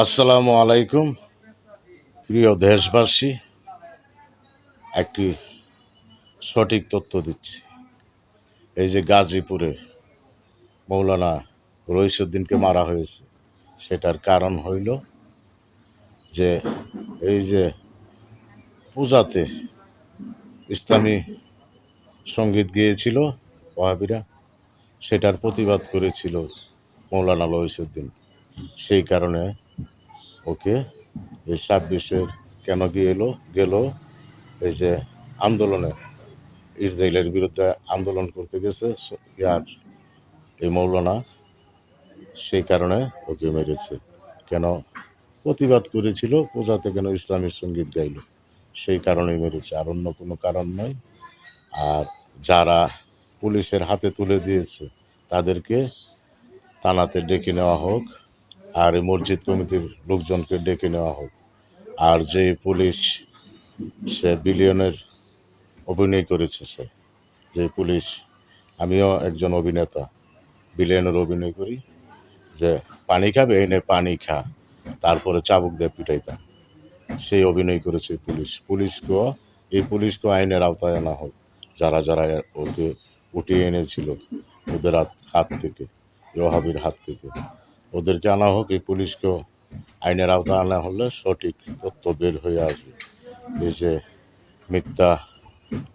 আসসালামু আলাইকুম। প্রিয় দেশবাসী, একটি সঠিক তথ্য দিচ্ছি। এই যে গাজীপুরে মৌলানা রইসুদ্দিনকে মারা হয়েছে, সেটার কারণ হইল যে এই যে পূজাতে ইসলামী সঙ্গীত গেয়েছিল ওয়াহাবিরা, সেটার প্রতিবাদ করেছিল মৌলানা রইসুদ্দিন। সেই কারণে ওকে এই 26-এর কেন গেল এই যে আন্দোলনে, ইসরায়েলের বিরুদ্ধে আন্দোলন করতে গেছে ইয়ার এই মৌলানা, সেই কারণে ওকে মেরেছে। কেন প্রতিবাদ করেছিল, পূজাতে কেন ইসলামের সঙ্গীত গাইল, সেই কারণেই মেরেছে, আর অন্য কোনো কারণ নয়। আর যারা পুলিশের হাতে তুলে দিয়েছে তাদেরকে থানাতে ডেকে নেওয়া হোক, আর এই মসজিদ কমিটির লোকজনকে ডেকে নেওয়া হোক। আর যে পুলিশ, সে বিলিয়নের অভিনয় করেছে, যে পুলিশ, আমিও একজন অভিনেতা, বিলিয়নের অভিনয় করি, যে পানি খাবে এনে পানি খা, তারপরে চাবুক দিয়ে পিটাইতাম, সেই অভিনয় করেছে পুলিশকেও আইনের আওতায় আনা হোক। যারা যারা ওকে উঠিয়ে এনেছিল ওদের হাত থেকে, ওয়াহাবির হাত থেকে, ওদেরকে আনা হোক। এই পুলিশকেও আইনের আওতায় আনা হলে সঠিক তথ্য বের হয়ে আসবে। এই যে মিথ্যা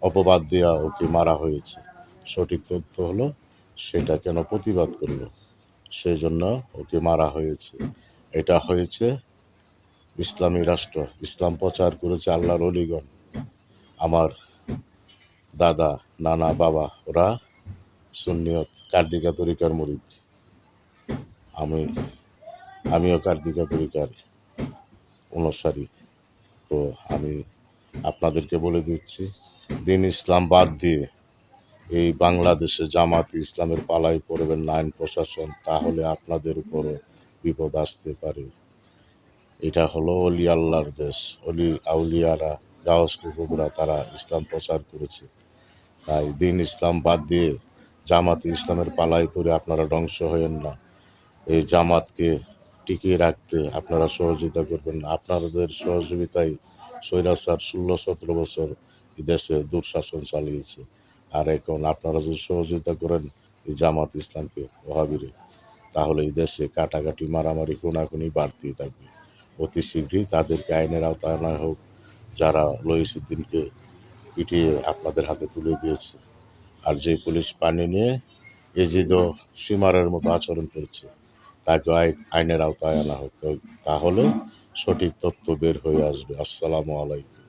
অপবাদ দেওয়া ওকে মারা হয়েছে, সঠিক তথ্য হলো সেটা কেন প্রতিবাদ করলো, সেই জন্য ওকে মারা হয়েছে। এটা হয়েছে ইসলামী রাষ্ট্র, ইসলাম প্রচার করেছে আল্লাহর অলিগণ। আমার দাদা, নানা, বাবা ওরা সুন্নিয়ত কার্দিকা তরিকার মুরিদ, আমিও কার্দিকা তরিকার অনুসারী। তো আমি আপনাদেরকে বলে দিচ্ছি, দিন ইসলাম বাদ দিয়ে এই বাংলাদেশে জামাতে ইসলামের পালায় পড়বেন না আইন প্রশাসন, তাহলে আপনাদের উপরও বিপদ আসতে পারে। এটা হলো অলি আল্লাহর দেশ, অলি আউলিয়ারা, গাউস কুতুবরা তারা ইসলাম প্রচার করেছে। তাই দিন ইসলাম বাদ দিয়ে জামাতে ইসলামের পালায় পড়ে আপনারা ধ্বংস হয়েন না। এই জামাতকে টিকিয়ে রাখতে আপনারা সহযোগিতা করবেন না। আপনাদের সহযোগিতায় স্বৈরাচার 16-17 বছর এই দেশে দুঃশাসন চালিয়েছে। আর এখন আপনারা যদি সহযোগিতা করেন এই জামাত ইসলামকে, ওয়াহাবিরে, তাহলে এই দেশে কাটাকাটি, মারামারি, খুনাখুনি বাড়তেই থাকবে। অতি শীঘ্রই তাদেরকে আইনের আওতায় আনা হোক, যারা রইসুদ্দিনকে পিটিয়ে আপনাদের হাতে তুলে দিয়েছে। আর যে পুলিশ পানি নিয়ে এজিদও সীমারের মতো আচরণ করেছে, তাকে আইনের আওতায় আনা হোক, তাহলে সঠিক তথ্য বের হয়ে আসবে। আসসালামু আলাইকুম।